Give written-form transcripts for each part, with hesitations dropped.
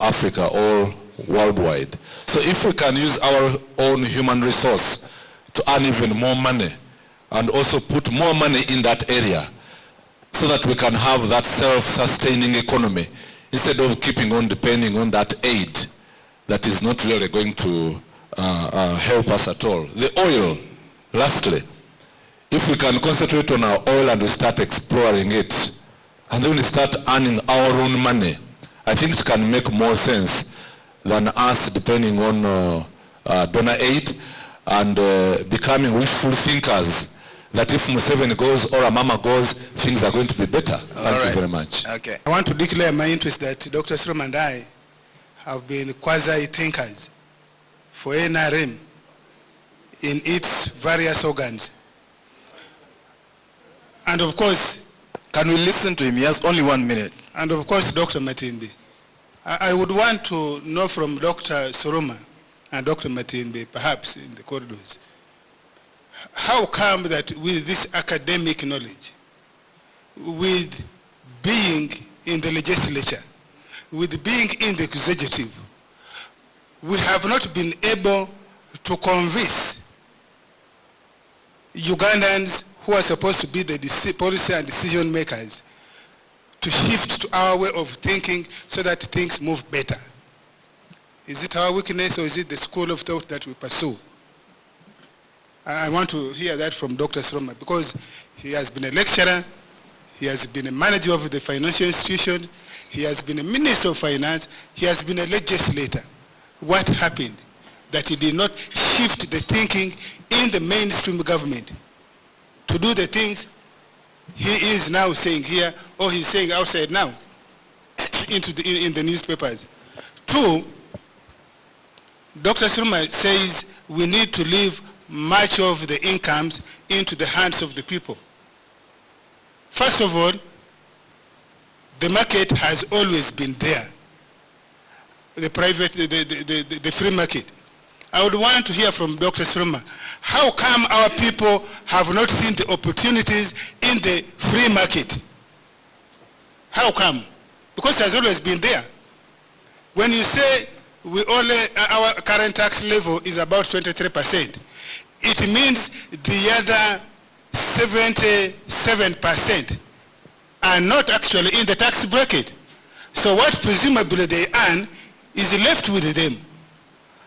Africa or worldwide. So if we can use our own human resource to earn even more money and also put more money in that area so that we can have that self-sustaining economy instead of keeping on depending on that aid that is not really going to help us at all. The oil, lastly, if we can concentrate on our oil and we start exploring it, and then we start earning our own money, I think it can make more sense than us depending on donor aid and becoming wishful thinkers that if Museveni goes or Amama goes, things are going to be better. Thank you very much. Okay. I want to declare my interest that Dr. Srom and I have been quasi-thinkers for NRM in its various organs. And of course, can we listen to him? He has only 1 minute. And of course, Dr. Matimbi. I would want to know from Dr. Soroma and Dr. Matimbi, perhaps in the corridors, how come that with this academic knowledge, with being in the legislature, with being in the executive, we have not been able to convince Ugandans who are supposed to be the policy and decision makers to shift to our way of thinking so that things move better. Is it our weakness or is it the school of thought that we pursue? I want to hear that from Dr. Sroma because he has been a lecturer, he has been a manager of the financial institution, he has been a minister of finance, he has been a legislator. What happened that he did not shift the thinking in the mainstream government to do the things he is now saying here, or he's saying outside now, in the newspapers? Two, Dr. Sroma says we need to leave much of the incomes into the hands of the people. First of all, the market has always been there. The private, the free market. I would want to hear from Dr. Sroma, how come our people have not seen the opportunities in the free market? How come? Because it has always been there. When you say our current tax level is about 23%, it means the other 77% are not actually in the tax bracket. So what presumably they earn is left with them.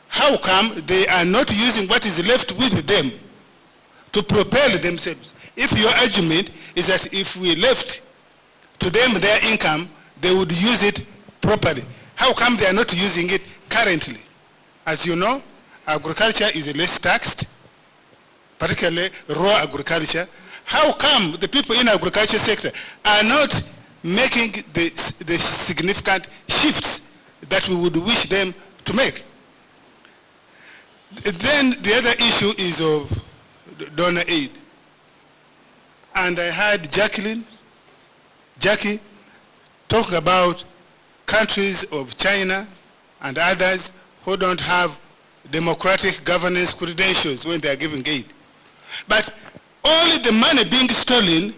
How come they are not using what is left with them to propel themselves? If your argument is that if we left to them their income, they would use it properly. How come they are not using it currently? As you know, agriculture is less taxed, particularly raw agriculture. How come the people in the agriculture sector are not making the significant shifts that we would wish them to make? Then the other issue is of donor aid. And I heard Jackie, talking about countries of China and others who don't have democratic governance credentials when they are giving aid. But only the money being stolen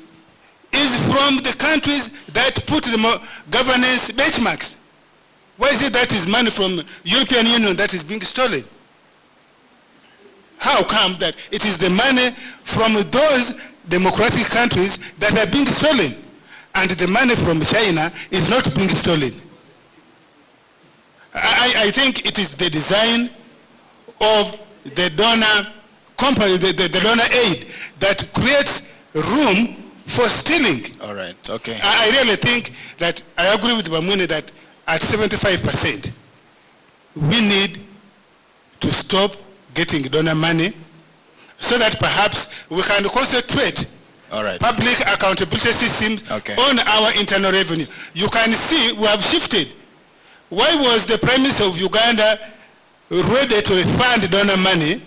is from the countries that put the governance benchmarks. Why is it that is money from European Union that is being stolen? How come that it is the money from those democratic countries that are being stolen and the money from China is not being stolen? I think it is the design of the donor company, the donor aid, that creates room for stealing. All right, okay. I really think that I agree with Bamwine that at 75%, we need to stop getting donor money so that perhaps we can concentrate public accountability systems on our internal revenue. You can see we have shifted. Why was the Prime Minister of Uganda ready to refund donor money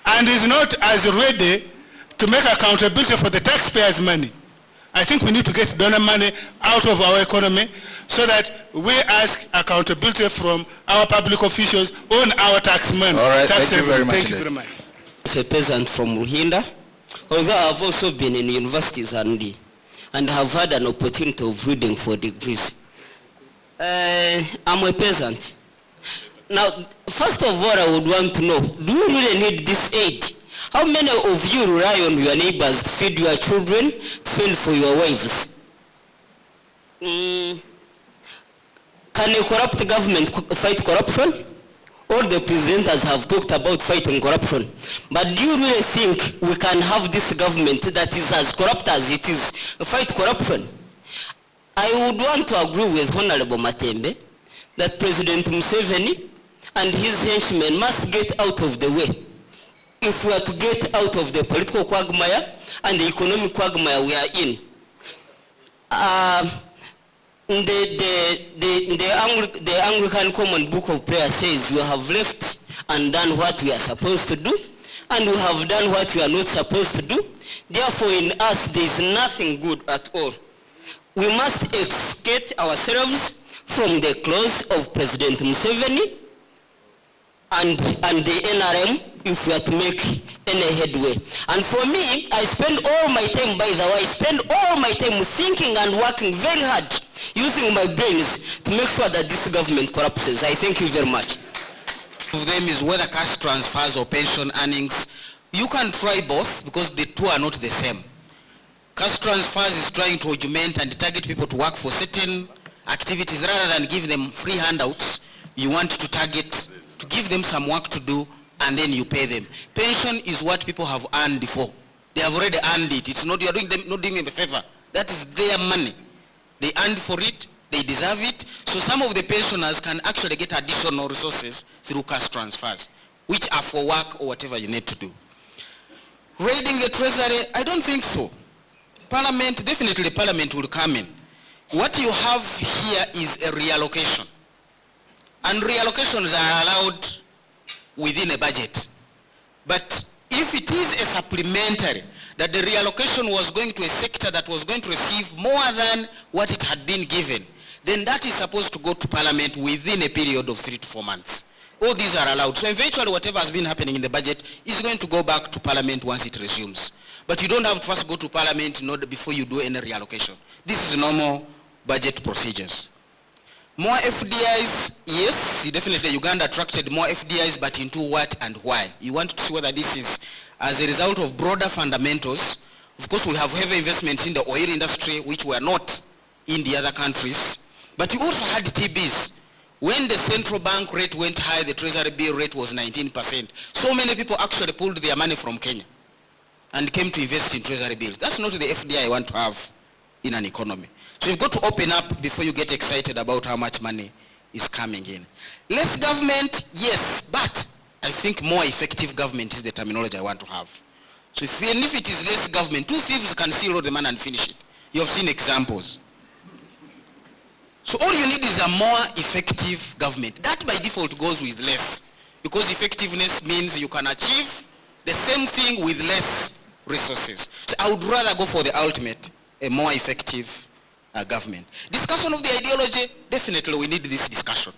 and is not as ready to make accountability for the taxpayers' money? I think we need to get donor money out of our economy so that we ask accountability from our public officials on our tax money. All right, thank you very much. Thank you very much. A peasant from Ruhinda, although I've also been in universities and have had an opportunity of reading for degrees. I'm a peasant. Now, first of all, I would want to know, do you really need this aid? How many of you rely on your neighbors to feed your children, to fend for your wives? Can a corrupt government fight corruption? All the presenters have talked about fighting corruption. But do you really think we can have this government that is as corrupt as it is fight corruption? I would want to agree with Honorable Matembe that President Museveni and his henchmen must get out of the way if we are to get out of the political quagmire and the economic quagmire we are in. The Anglican Common Book of Prayer says we have left and done what we are supposed to do, and we have done what we are not supposed to do. Therefore, in us, there is nothing good at all. We must extricate ourselves from the claws of President Museveni and the NRM if we are to make any headway. And for me, I spend all my time, by the way, I spend all my time thinking and working very hard, using my brains to make sure that this government collapses. I thank you very much. Of them is whether cash transfers or pension earnings. You can try both because the two are not the same. Cash transfers is trying to augment and target people to work for certain activities rather than give them free handouts. You want to target, to give them some work to do, and then you pay them. Pension is what people have earned before. They have already earned it. It's not, you are doing them, not doing them a favor. That is their money. They earned for it, they deserve it. So some of the pensioners can actually get additional resources through cash transfers, which are for work or whatever you need to do. Raiding the treasury, I don't think so. Parliament, definitely Parliament will come in. What you have here is a reallocation. And reallocations are allowed within a budget. But if it is a supplementary, that the reallocation was going to a sector that was going to receive more than what it had been given, then that is supposed to go to Parliament within a period of 3 to 4 months. All these are allowed. So eventually whatever has been happening in the budget is going to go back to Parliament once it resumes. But you don't have to first go to Parliament in order before you do any reallocation. This is normal budget procedures. More FDIs, yes, definitely Uganda attracted more FDIs, but into what and why? You want to see whether this is as a result of broader fundamentals. Of course, we have heavy investments in the oil industry, which were not in the other countries. But you also had TBs. When the central bank rate went high, the treasury bill rate was 19%. So many people actually pulled their money from Kenya and came to invest in treasury bills. That's not the FDI I want to have in an economy. So you've got to open up before you get excited about how much money is coming in. Less government, yes, but I think more effective government is the terminology I want to have. So even if it is less government, 2 thieves can steal all the money and finish it. You have seen examples. So all you need is a more effective government. That by default goes with less, because effectiveness means you can achieve the same thing with less resources. So I would rather go for the ultimate, a more effective government. Discussion of the ideology, definitely we need this discussion.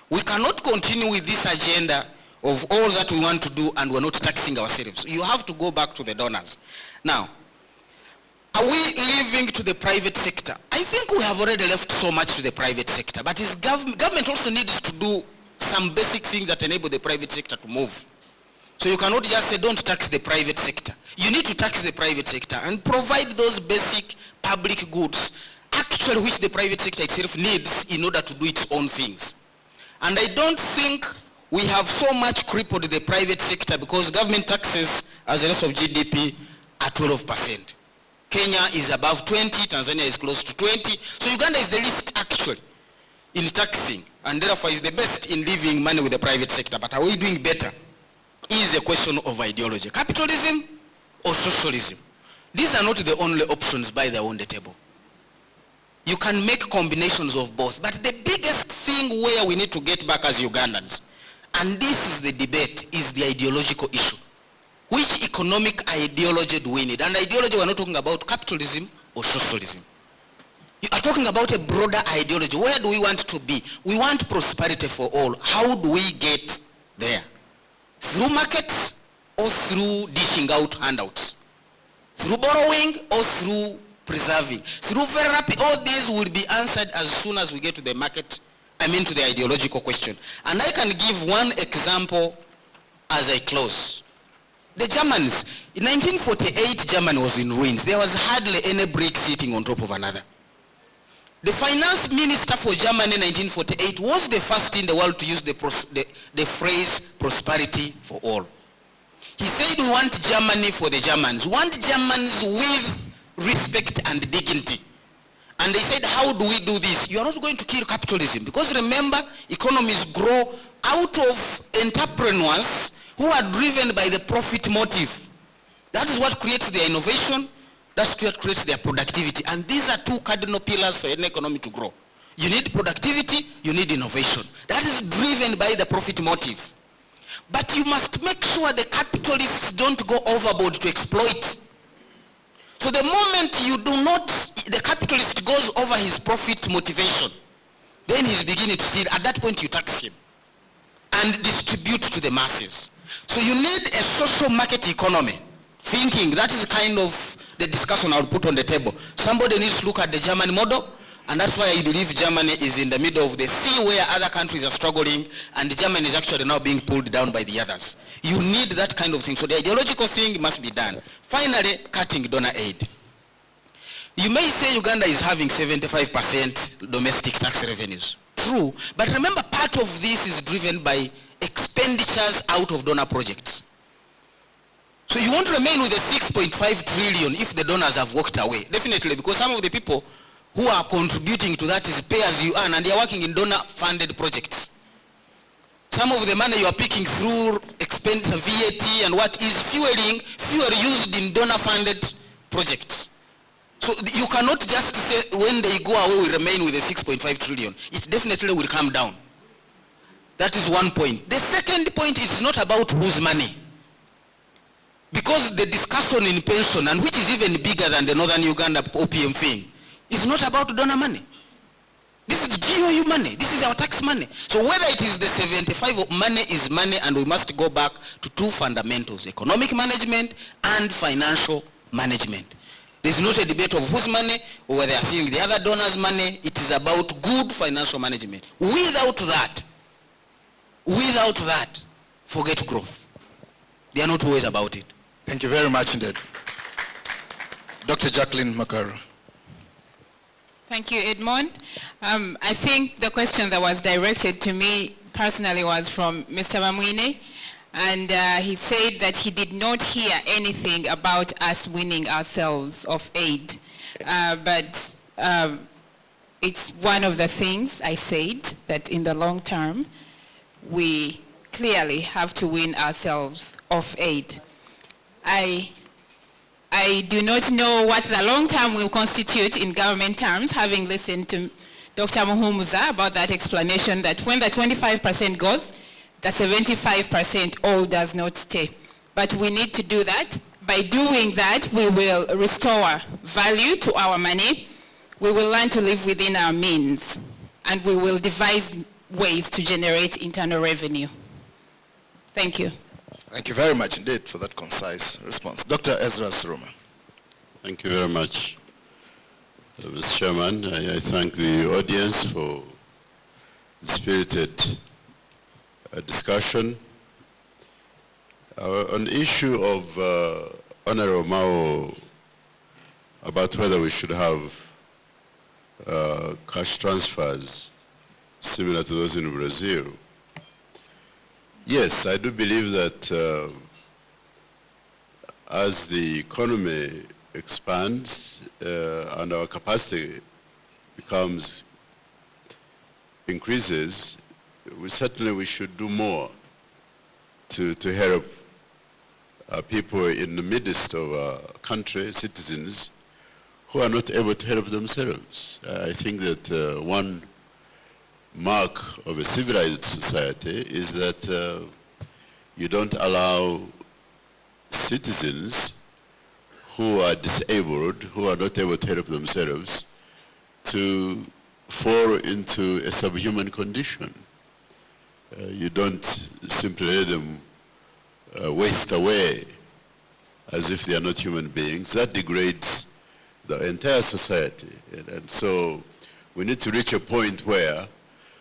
We cannot continue with this agenda of all that we want to do and we're not taxing ourselves. You have to go back to the donors. Now, are we leaving to the private sector? I think we have already left so much to the private sector, but government also needs to do some basic things that enable the private sector to move. So you cannot just say don't tax the private sector. You need to tax the private sector and provide those basic public goods actually which the private sector itself needs in order to do its own things. And I don't think we have so much crippled the private sector because government taxes as a result of GDP are 12%. Kenya is above 20, Tanzania is close to 20. So Uganda is the least actually in taxing and therefore is the best in leaving money with the private sector. But are we doing better? Is a question of ideology. Capitalism or socialism? These are not the only options by the on the table. You can make combinations of both. But the biggest thing where we need to get back as Ugandans, and this is the debate, is the ideological issue. Which economic ideology do we need? And ideology, we're not talking about capitalism or socialism. You are talking about a broader ideology. Where do we want to be? We want prosperity for all. How do we get there? Through markets or through dishing out handouts? Through borrowing or through preserving. Through therapy, all these will be answered as soon as we get to the market, to the ideological question. And I can give one example as I close. The Germans, in 1948, Germany was in ruins. There was hardly any brick sitting on top of another. The finance minister for Germany in 1948 was the first in the world to use the phrase prosperity for all. He said, we want Germany for the Germans. We want Germans with respect and dignity. And they said, how do we do this? You are not going to kill capitalism. Because remember, economies grow out of entrepreneurs who are driven by the profit motive. That is what creates their innovation. That's what creates their productivity. And these are two cardinal pillars for any economy to grow. You need productivity, you need innovation. That is driven by the profit motive. But you must make sure the capitalists don't go overboard to exploit. So the moment you do not, the capitalist goes over his profit motivation, then he's beginning to see, at that point you tax him and distribute to the masses. So you need a social market economy thinking. That is kind of the discussion I would put on the table. Somebody needs to look at the German model, and that's why I believe Germany is in the middle of the sea where other countries are struggling, and Germany is actually now being pulled down by the others. You need that kind of thing. So the ideological thing must be done. Finally, cutting donor aid. You may say Uganda is having 75% domestic tax revenues. True, but remember, part of this is driven by expenditures out of donor projects. So you won't remain with the 6.5 trillion if the donors have walked away. Definitely, because some of the people who are contributing to that is pay as you earn, and they are working in donor-funded projects. Some of the money you are picking through expense, VAT, and what is fuel used in donor-funded projects. So you cannot just say when they go away we remain with the 6.5 trillion. It definitely will come down. That is one point. The second point is not about whose money. Because the discussion in pension, and which is even bigger than the Northern Uganda OPM thing, is not about donor money. This is GOU money. This is our tax money. So whether it is the 75, money is money, and we must go back to two fundamentals: economic management and financial management. There is not a debate of whose money or whether they are seeing the other donors' money. It is about good financial management. Without that, forget growth. They are not always about it. Thank you very much indeed. Dr. Jacqueline Makaro. Thank you, Edmond. I think the question that was directed to me personally was from Mr. Mamwine, and he said that he did not hear anything about us winning ourselves of aid. But it's one of the things I said, that in the long term, we clearly have to win ourselves of aid. I do not know what the long term will constitute in government terms, having listened to Dr. Muhumuza about that explanation, that when the 25% goes, the 75% all does not stay. But we need to do that. By doing that, we will restore value to our money. We will learn to live within our means, and we will devise ways to generate internal revenue. Thank you. Thank you very much indeed for that concise response. Dr. Ezra Suruma. Thank you very much, Mr. Chairman. I thank the audience for the spirited discussion. On the issue of Honorable Mao about whether we should have cash transfers similar to those in Brazil, yes, I do believe that as the economy expands and our capacity increases, we should do more to help people in the midst of our country, citizens, who are not able to help themselves. I think that one mark of a civilized society is that you don't allow citizens who are disabled, who are not able to help themselves, to fall into a subhuman condition. You don't simply let them waste away as if they are not human beings. That degrades the entire society. And so we need to reach a point where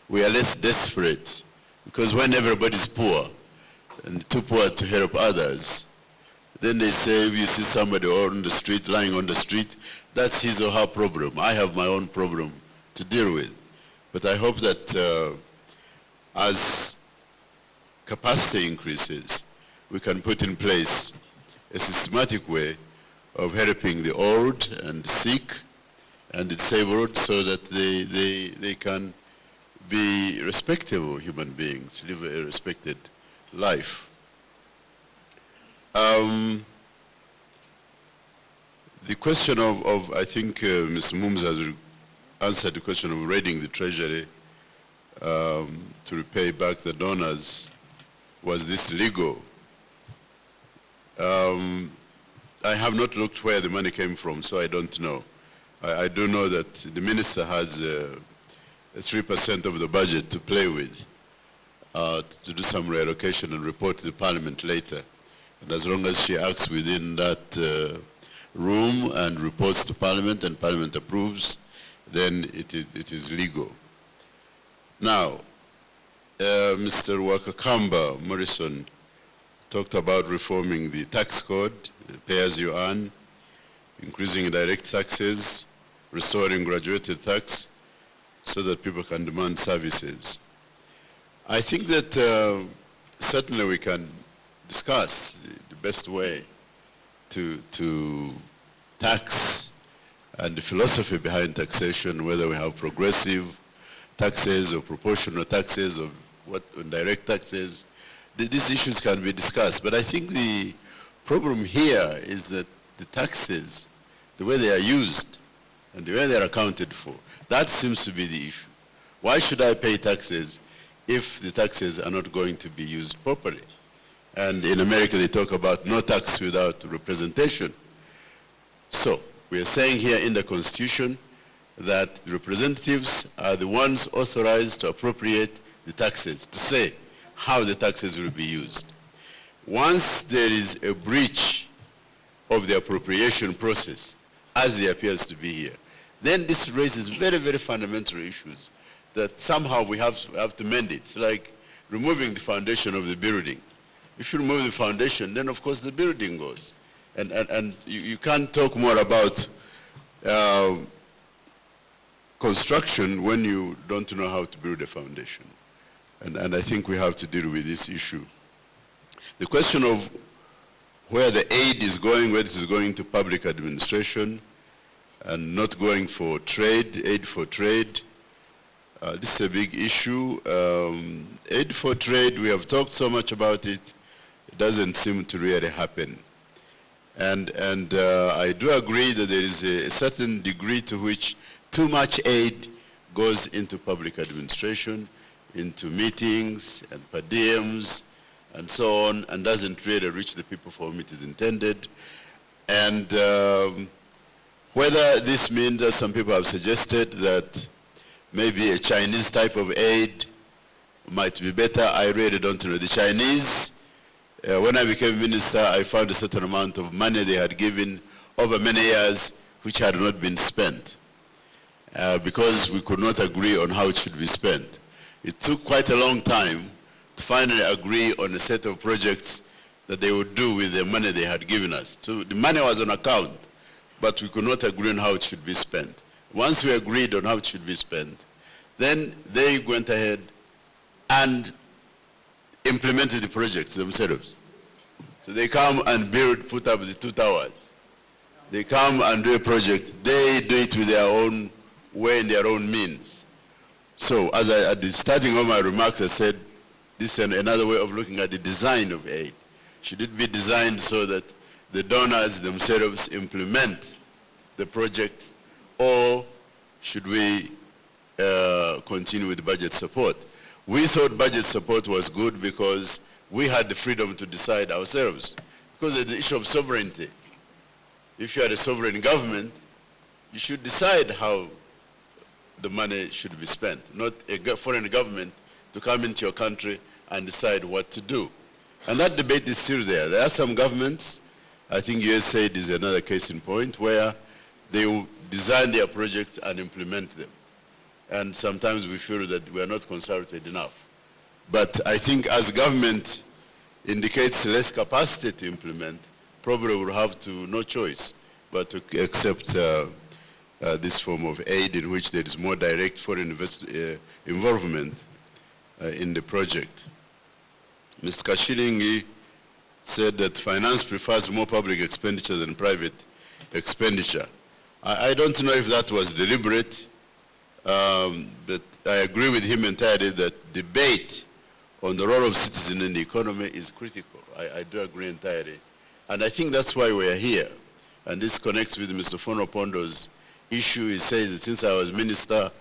we are less desperate, because when everybody's poor and too poor to help others, then they say, if you see somebody on the street, lying on the street, that's his or her problem. I have my own problem to deal with. But I hope that as capacity increases, we can put in place a systematic way of helping the old and the sick and the disabled so that they can be respectable human beings, live a respected life. The question of I think Mr. Mooms has answered the question of raiding the treasury to repay back the donors. Was this legal? I have not looked where the money came from, so I don't know. I do know that the minister has 3% of the budget to play with to do some reallocation and report to the parliament later. And as long as she acts within that room and reports to parliament and parliament approves, then it is legal. Now, Mr. Wakakamba Morrison talked about reforming the tax code, pay as you earn, increasing direct taxes, restoring graduated tax so that people can demand services. I think that certainly we can discuss the best way to tax and the philosophy behind taxation, whether we have progressive taxes or proportional taxes or what direct taxes. These issues can be discussed, but I think the problem here is that the taxes, the way they are used and the way they are accounted for, that seems to be the issue. Why should I pay taxes if the taxes are not going to be used properly? And in America they talk about no tax without representation. So we are saying here in the Constitution that the representatives are the ones authorized to appropriate the taxes, to say how the taxes will be used. Once there is a breach of the appropriation process, as there appears to be here, then this raises very, very fundamental issues that somehow we have to mend it. It's like removing the foundation of the building. If you remove the foundation, then of course the building goes. And you can't talk more about construction when you don't know how to build a foundation. And I think we have to deal with this issue. The question of where the aid is going, whether it is going to public administration and not going for trade, aid for trade, this is a big issue. Aid for trade, we have talked so much about it, it doesn't seem to really happen. And I do agree that there is a certain degree to which too much aid goes into public administration, into meetings and per diems and so on, and doesn't really reach the people for whom it is intended. And whether this means, as some people have suggested, that maybe a Chinese type of aid might be better, I really don't know. The Chinese, when I became minister, I found a certain amount of money they had given over many years which had not been spent because we could not agree on how it should be spent. It took quite a long time to finally agree on a set of projects that they would do with the money they had given us. So the money was on account, but we could not agree on how it should be spent. Once we agreed on how it should be spent, then they went ahead and implemented the projects themselves. So they come and put up the 2 towers. They come and do a project. They do it with their own way and their own means. So as at the starting of my remarks, I said, this is another way of looking at the design of aid. Should it be designed so that the donors themselves implement the project, or should we continue with budget support? We thought budget support was good because we had the freedom to decide ourselves, because it's the issue of sovereignty. If you are a sovereign government, you should decide how the money should be spent, not a foreign government to come into your country and decide what to do. And that debate is still there. There are some governments, I think USAID is another case in point, where they will design their projects and implement them. And sometimes we feel that we are not consulted enough. But I think as government indicates less capacity to implement, probably we'll have no choice but to accept this form of aid in which there is more direct foreign involvement in the project. Mr. Kashilingi said that finance prefers more public expenditure than private expenditure. I don't know if that was deliberate, but I agree with him entirely that debate on the role of citizens in the economy is critical. I do agree entirely. And I think that's why we are here. And this connects with Mr. Fono Pondo's issue. He says that since I was minister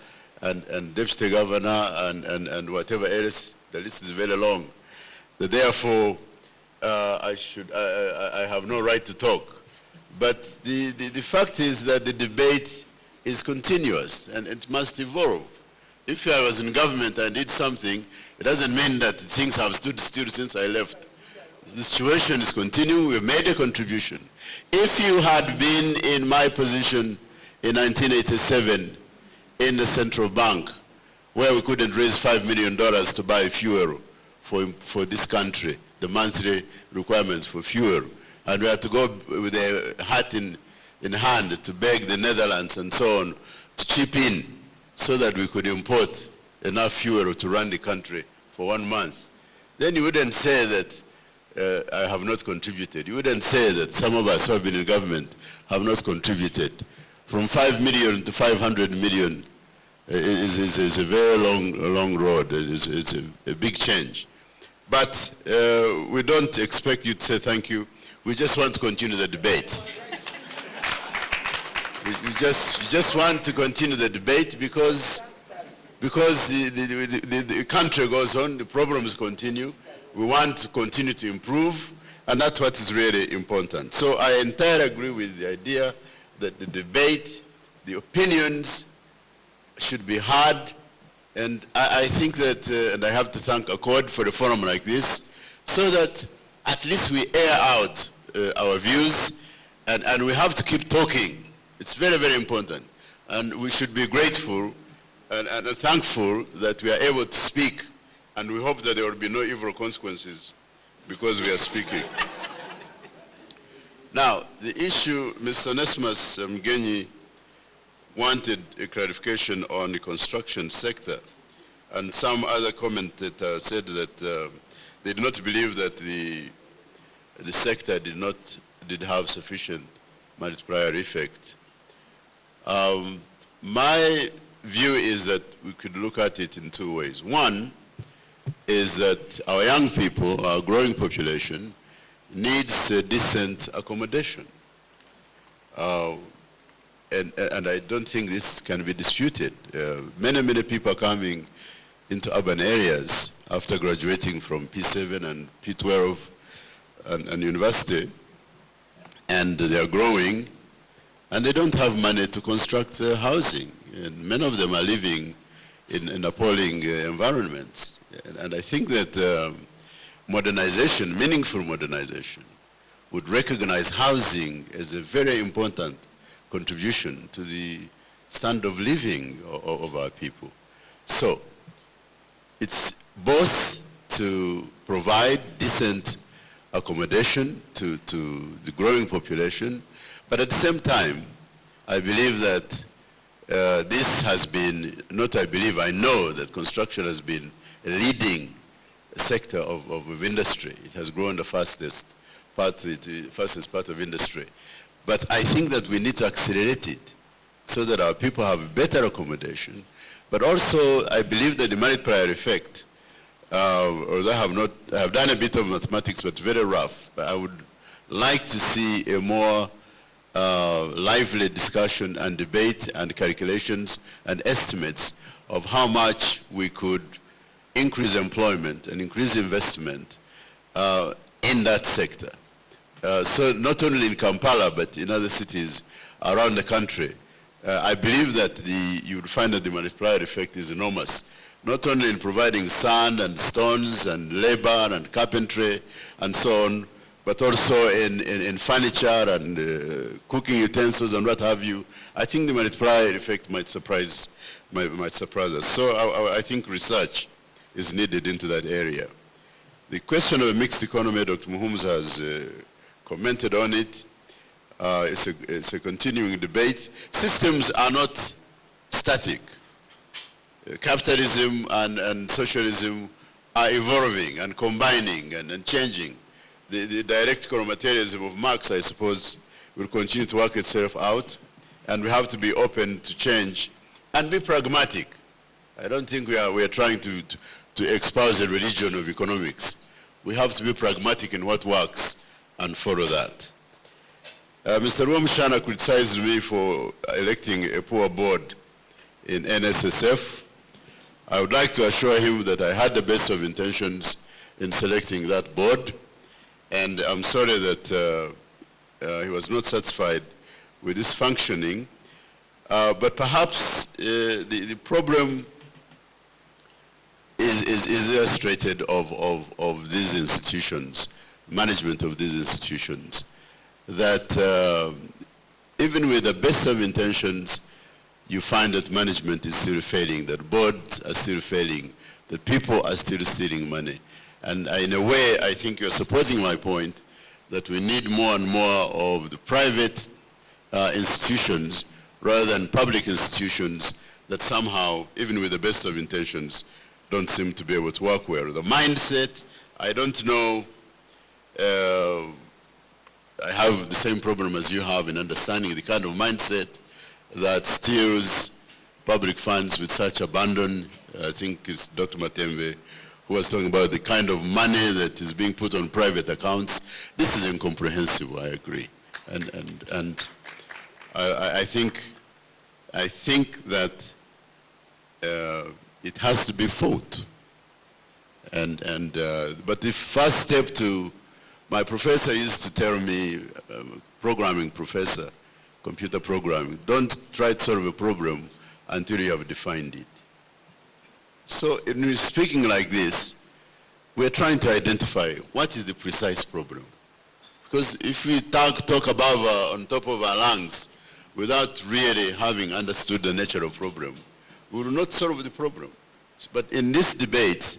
and deputy governor and whatever else, the list is very long. That therefore, I have no right to talk. But the fact is that the debate is continuous and it must evolve. If I was in government and did something, it doesn't mean that things have stood still since I left. The situation is continuing. We've made a contribution. If you had been in my position in 1987 in the central bank, where we couldn't raise $5 million to buy fuel for this country, the monthly requirements for fuel, and we had to go with a hat in hand to beg the Netherlands and so on to chip in so that we could import enough fuel to run the country for 1 month, then you wouldn't say that I have not contributed. You wouldn't say that some of us who have been in government have not contributed. From 5 million to 500 million is a very long road. It's a big change. But we don't expect you to say thank you. We just want to continue the debate. We just want to continue the debate because the country goes on, the problems continue. We want to continue to improve, and that's what is really important. So I entirely agree with the idea that the debate, the opinions should be heard, and I think that, and I have to thank Accord for a forum like this, so that at least we air out our views, and we have to keep talking. It's very, very important. And we should be grateful and thankful that we are able to speak, and we hope that there will be no evil consequences because we are speaking. Now, the issue, Mr. Onesmus Mgenyi wanted a clarification on the construction sector, and some other commentator said that they did not believe that the sector did have sufficient multiplier effect. My view is that we could look at it in two ways. One is that our young people, our growing population, needs decent accommodation. And I don't think this can be disputed. Many people are coming into urban areas after graduating from P7 and P12 and university, and they are growing, and they don't have money to construct housing. And many of them are living in appalling environments. And I think that modernization, meaningful modernization, would recognize housing as a very important contribution to the standard of living of our people. So it's both to provide decent accommodation to the growing population, but at the same time, I believe that this has been, not I believe, I know that construction has been a leading sector of industry. It has grown the fastest part of industry. But I think that we need to accelerate it so that our people have better accommodation. But also, I believe that the multiplier effect, although I have done a bit of mathematics, but very rough, but I would like to see a more lively discussion and debate and calculations and estimates of how much we could increase employment and increase investment in that sector. So not only in Kampala, but in other cities around the country. I believe that you would find that the multiplier effect is enormous, not only in providing sand and stones and labor and carpentry and so on, but also in furniture and cooking utensils and what have you. I think the multiplier effect might surprise us. So I think research is needed into that area. The question of a mixed economy, Dr. Muhumuza has commented on it. It's a continuing debate. Systems are not static. Capitalism and socialism are evolving and combining and changing. The dialectical materialism of Marx, I suppose, will continue to work itself out, and we have to be open to change and be pragmatic. I don't think we are trying to espouse a religion of economics. We have to be pragmatic in what works and follow that. Mr. Wamshana criticized me for electing a poor board in NSSF. I would like to assure him that I had the best of intentions in selecting that board, and I'm sorry that he was not satisfied with this functioning. But perhaps the problem is illustrated of these institutions, management of these institutions, that even with the best of intentions, you find that management is still failing, that boards are still failing, that people are still stealing money. And in a way, I think you're supporting my point that we need more and more of the private institutions rather than public institutions that somehow, even with the best of intentions, don't seem to be able to work well. The mindset, I don't know, I have the same problem as you have in understanding the kind of mindset that steals public funds with such abandon. I think it's Dr. Matembe who was talking about the kind of money that is being put on private accounts. This is incomprehensible, I agree. And I think that it has to be fought. But the first step to, my professor used to tell me, programming professor, computer programming, don't try to solve a problem until you have defined it. So in speaking like this, we're trying to identify what is the precise problem. Because if we talk above, on top of our lungs, without really having understood the nature of the problem, we will not solve the problem. But in this debate,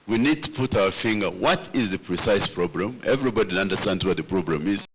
we need to put our finger, what is the precise problem? Everybody understands what the problem is.